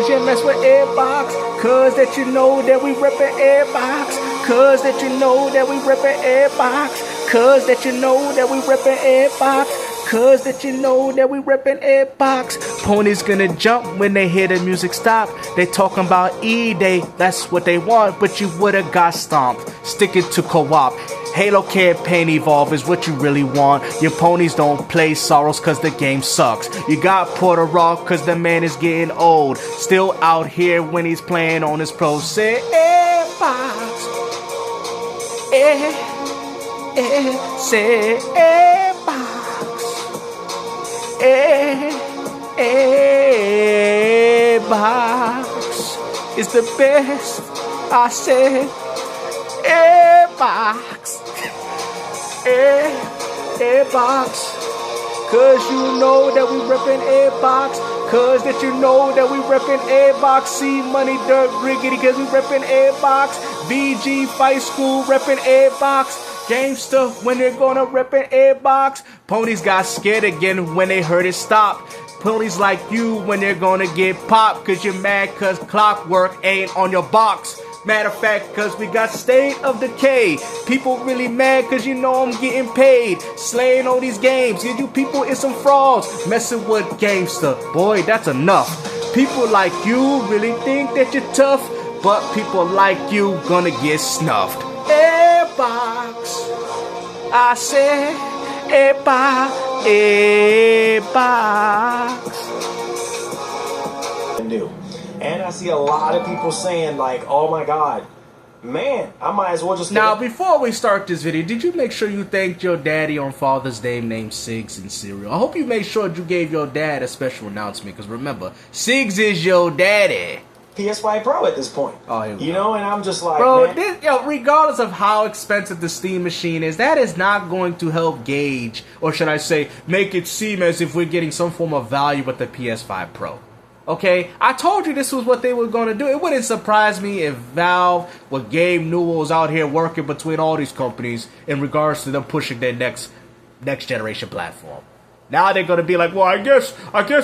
cause you mess with Xbox. Cause that you know that we reppin' Xbox. Cause that you know that we reppin' Xbox. Cause that you know that we reppin' Xbox. Cause that you know that we reppin' Xbox. Ponies gonna jump when they hear the music stop. They talking about E-Day, that's what they want, but you would've got stomped. Stick it to co-op. Halo campaign evolve is what you really want. Your ponies don't play Sorrows cause the game sucks. You got Porter Rock cause the man is getting old. Still out here when he's playing on his pro. Say Xbox. Say Xbox. Xbox is the best. I said Xbox. Xbox. Cause you know that we reppin' Xbox. Cause that you know that we reppin' Xbox. C Money Dirt Riggedy cause we reppin' Xbox. VG Fight School reppin' Xbox. Gamester when they're gonna reppin' Xbox. Ponies got scared again when they heard it stop. Ponies like you when they're gonna get popped. Cause you're mad cause Clockwork ain't on your box. Matter of fact, cause we got State of Decay. People really mad cause you know I'm getting paid. Slaying all these games. You people is some frauds. Messing with Gamester. Boy, that's enough. People like you really think that you're tough. But people like you gonna get snuffed. Xbox. I said Xbox. And I see a lot of people saying like, oh my god, man, I might as well just... Now, before we start this video, did you make sure you thanked your daddy on Father's Day named Siggs and cereal? I hope you made sure you gave your dad a special announcement, because remember, Siggs is your daddy. PS5 Pro at this point. Oh, here we go. Know, and I'm just like, bro, man. Regardless of how expensive the Steam machine is, that is not going to help gauge, or should I say, make it seem as if we're getting some form of value with the PS5 Pro. Okay, I told you this was what they were going to do. It wouldn't surprise me if Valve, with Gabe Newell's out here working between all these companies in regards to them pushing their next generation platform. Now they're going to be like, well, I guess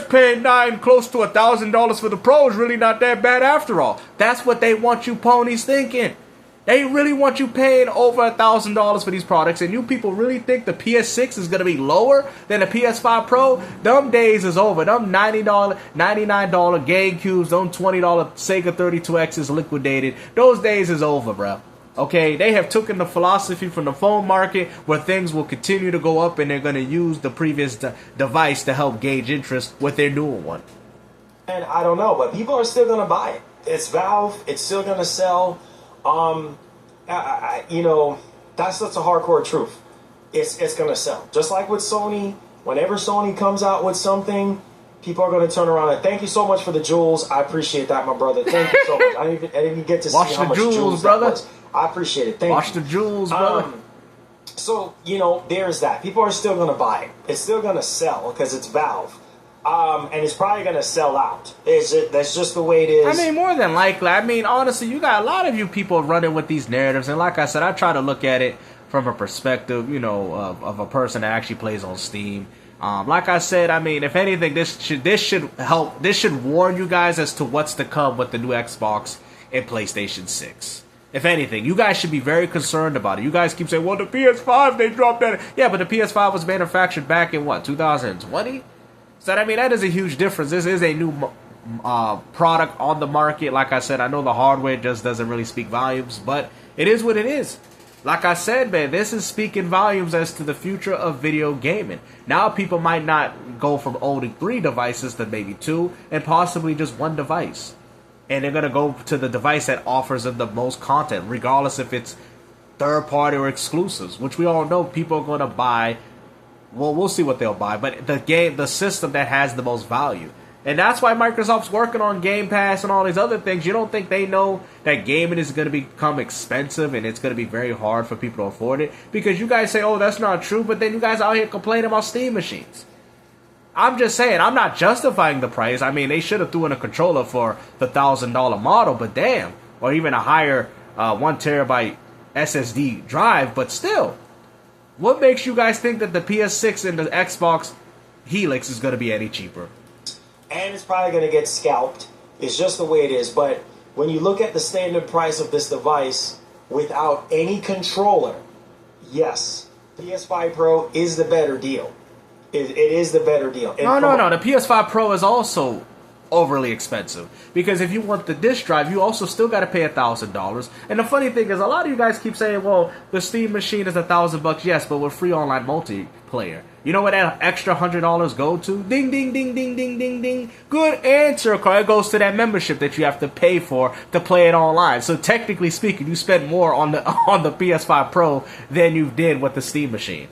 paying close to $1,000 for the Pro is really not that bad after all. That's what they want you ponies thinking. They really want you paying over $1,000 for these products, and you people really think the PS6 is going to be lower than the PS5 Pro? Them days is over. Them $99 GameCubes, them $20 Sega 32X is liquidated. Those days is over, bro. Okay, they have taken the philosophy from the phone market where things will continue to go up, and they're going to use the previous device to help gauge interest with their newer one. And I don't know, but people are still going to buy it. It's Valve. It's still going to sell. You know, that's a hardcore truth. It's gonna sell. Just like with Sony, whenever Sony comes out with something, people are gonna turn around and thank you so much for the jewels. I appreciate that, my brother. Thank you so much. I didn't even get to see how much jewels brother. That was. I appreciate it. Thank you. Watch the jewels, brother. So, you know, there's that. People are still gonna buy it. It's still gonna sell because it's Valve. And it's probably going to sell out. That's just the way it is. I mean, more than likely. I mean, honestly, you got a lot of you people running with these narratives. And like I said, I try to look at it from a perspective, you know, of a person that actually plays on Steam. Like I said, I mean, if anything, this should help. This should warn you guys as to what's to come with the new Xbox and PlayStation 6. If anything, you guys should be very concerned about it. You guys keep saying, well, the PS5, they dropped that. Yeah, but the PS5 was manufactured back in, what, 2020? So, I mean, that is a huge difference. This is a new product on the market. Like I said, I know the hardware just doesn't really speak volumes, but it is what it is. Like I said, man, this is speaking volumes as to the future of video gaming. Now people might not go from owning 3 devices to maybe 2 and possibly just 1 device. And they're going to go to the device that offers them the most content, regardless if it's third-party or exclusives, which we all know people are going to buy. Well, we'll see what they'll buy, but the system that has the most value. And that's why Microsoft's working on Game Pass and all these other things. You don't think they know that gaming is going to become expensive and it's going to be very hard for people to afford it? Because you guys say, oh, that's not true, but then you guys out here complaining about Steam machines. I'm just saying, I'm not justifying the price. I mean, they should have threw in a controller for the $1,000 model, but damn. Or even a higher 1 terabyte SSD drive, but still. What makes you guys think that the PS6 and the Xbox Helix is going to be any cheaper? And it's probably going to get scalped It's just the way it is. But when you look at the standard price of this device without any controller, yes, PS5 Pro is the better deal. It is the better deal. And No. The PS5 Pro is also overly expensive, because if you want the disc drive, you also still got to pay $1,000. And the funny thing is, a lot of you guys keep saying, well, the Steam machine is $1,000. Yes, but with free online multiplayer, you know where that extra $100 go to? Ding ding ding ding ding ding ding. Good answer, Carl. It goes to that membership that you have to pay for to play it online. So technically speaking, you spend more on the PS5 Pro than you did with the Steam machine.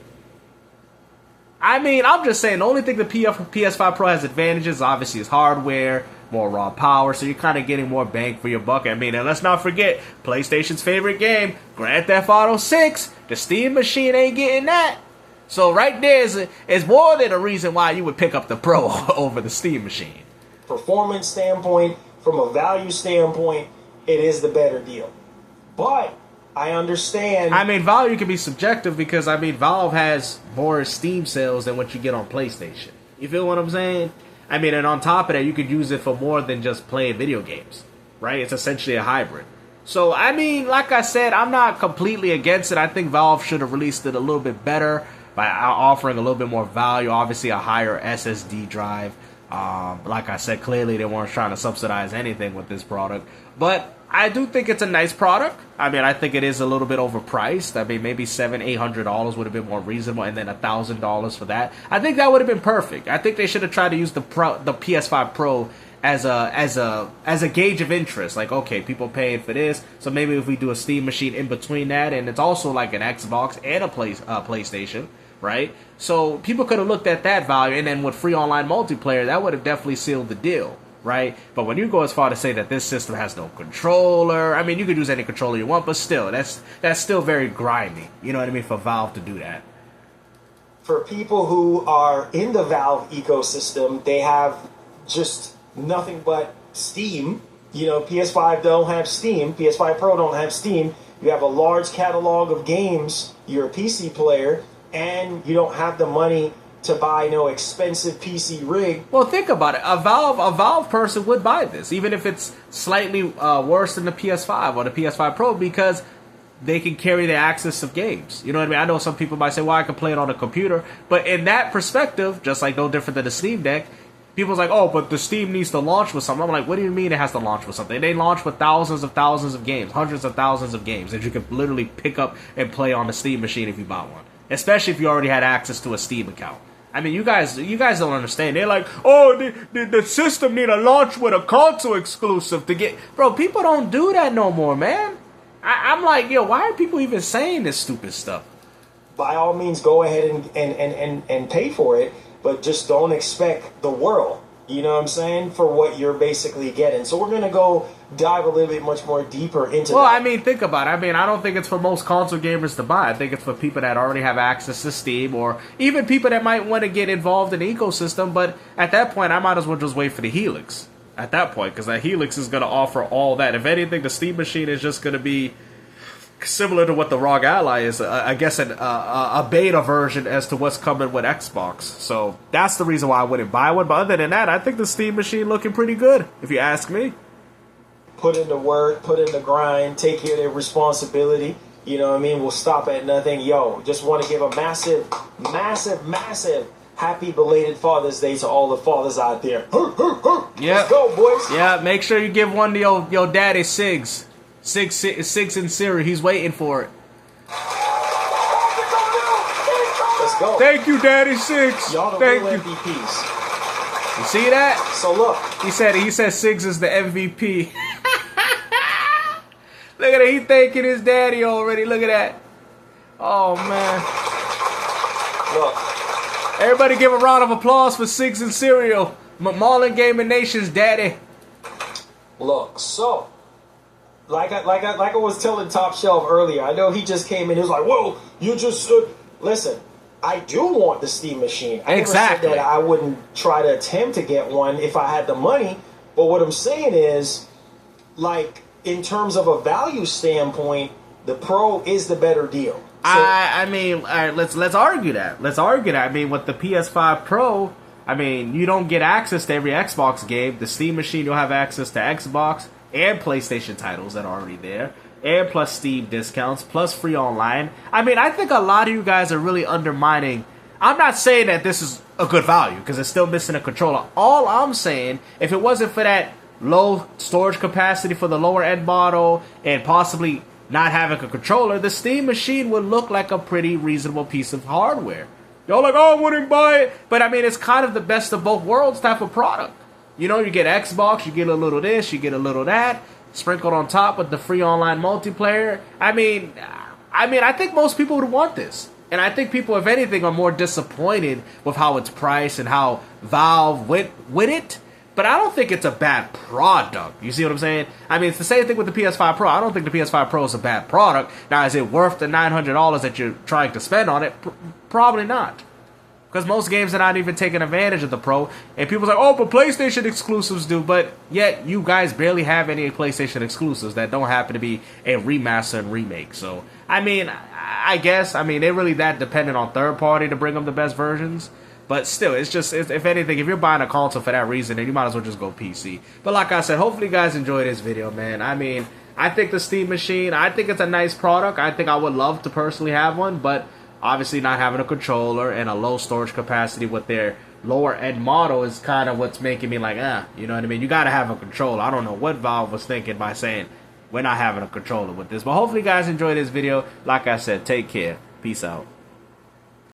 I mean, I'm just saying, the only thing the PS5 Pro has advantages, obviously, is hardware, more raw power, so you're kind of getting more bang for your buck. I mean, and let's not forget, PlayStation's favorite game, Grand Theft Auto 6, the Steam machine ain't getting that. So right there is more than a reason why you would pick up the Pro over the Steam machine. Performance standpoint, from a value standpoint, it is the better deal. But I understand. I mean, value can be subjective because, I mean, Valve has more Steam sales than what you get on PlayStation. You feel what I'm saying? I mean, and on top of that, you could use it for more than just playing video games, right? It's essentially a hybrid. So, I mean, like I said, I'm not completely against it. I think Valve should have released it a little bit better by offering a little bit more value, obviously a higher SSD drive. Like I said, clearly they weren't trying to subsidize anything with this product. But I do think it's a nice product. I mean, I think it is a little bit overpriced. I mean, maybe $700-800 would have been more reasonable, and then $1,000 for that. I think that would have been perfect. I think they should have tried to use the PS5 Pro as a gauge of interest. Like, okay, people paying for this, so maybe if we do a Steam machine in between that, and it's also like an Xbox and a PlayStation, right? So people could have looked at that value, and then with free online multiplayer, that would have definitely sealed the deal. Right? But when you go as far to say that this system has no controller, I mean, you could use any controller you want, but still, that's still very grimy. You know what I mean? For Valve to do that. For people who are in the Valve ecosystem, they have just nothing but Steam. You know, PS5 don't have Steam. PS5 Pro don't have Steam. You have a large catalog of games. You're a PC player, and you don't have the money to buy no expensive PC rig. Well, think about it. A Valve person would buy this, even if it's slightly worse than the PS5 or the PS5 Pro, because they can carry the access of games. You know what I mean? I know some people might say, well, I can play it on a computer. But in that perspective, just like no different than the Steam Deck, people's like, oh, but the Steam needs to launch with something. I'm like, what do you mean it has to launch with something? They launch with thousands of games, hundreds of thousands of games that you can literally pick up and play on the Steam machine if you buy one. Especially if you already had access to a Steam account. I mean, you guys don't understand. They're like, oh, the system need a launch with a console exclusive to get... Bro, people don't do that no more, man. I'm like, yo, why are people even saying this stupid stuff? By all means, go ahead and pay for it, but just don't expect the world, you know what I'm saying, for what you're basically getting. So we're going to go dive a little bit much more deeper into that. Well, I mean, think about it. I mean, I don't think it's for most console gamers to buy. I think it's for people that already have access to Steam, or even people that might want to get involved in the ecosystem. But at that point, I might as well just wait for the Helix at that point, because the Helix is going to offer all that. If anything, the Steam machine is just going to be similar to what the ROG Ally is, I guess a beta version as to what's coming with Xbox. So that's the reason why I wouldn't buy one. But other than that, I think the Steam machine looking pretty good, if you ask me. Put in the work, put in the grind, take care of their responsibility. You know what I mean? We'll stop at nothing. Yo, just want to give a massive happy belated Father's Day to all the fathers out there. Yeah. Let's go, boys. Yeah, make sure you give one to your daddy, Sigs. Sigs in Siri. He's waiting for it. Let's go. Thank you, Daddy Sigs. Y'all the Thank real you. MVPs. You see that? So look. He said Sigs is the MVP. Look at it. He thanking his daddy already. Look at that. Oh, man. Look. Everybody give a round of applause for Sigs and Cereal. MarlonGamingNation's daddy. Look, so like I was telling Top Shelf earlier, I know he just came in. He was like, "Whoa, you just listen." I do want the Steam machine. I never said that I wouldn't try to attempt to get one if I had the money. But what I'm saying is, like, in terms of a value standpoint, the Pro is the better deal. So, I mean, all right, let's argue that. Let's argue that. I mean, with the PS5 Pro, I mean, you don't get access to every Xbox game. The Steam machine, you'll have access to Xbox and PlayStation titles that are already there, and plus Steam discounts, plus free online. I mean, I think a lot of you guys are really undermining. I'm not saying that this is a good value, because it's still missing a controller. All I'm saying, if it wasn't for that low storage capacity for the lower end model, and possibly not having a controller, the Steam machine would look like a pretty reasonable piece of hardware. Y'all like, oh, I wouldn't buy it. But I mean, it's kind of the best of both worlds type of product. You know, you get Xbox, you get a little this, you get a little that, sprinkled on top with the free online multiplayer. I mean, I think most people would want this. And I think people, if anything, are more disappointed with how it's priced and how Valve went with it. But I don't think it's a bad product. You see what I'm saying? I mean, it's the same thing with the PS5 Pro. I don't think the PS5 Pro is a bad product. Now, is it worth the $900 that you're trying to spend on it? Probably not. Because most games are not even taking advantage of the Pro. And people's like, oh, but PlayStation exclusives do. But yet, you guys barely have any PlayStation exclusives that don't happen to be a remaster and remake. So, I mean, I guess, they're really that dependent on third party to bring them the best versions. But still, it's just, if anything, if you're buying a console for that reason, then you might as well just go PC. But like I said, hopefully you guys enjoyed this video, man. I mean, I think the Steam machine, I think it's a nice product. I think I would love to personally have one, but obviously not having a controller and a low storage capacity with their lower end model is kind of what's making me like, you know what I mean? You gotta have a controller. I don't know what Valve was thinking by saying we're not having a controller with this. But hopefully you guys enjoyed this video. Like I said, take care. Peace out.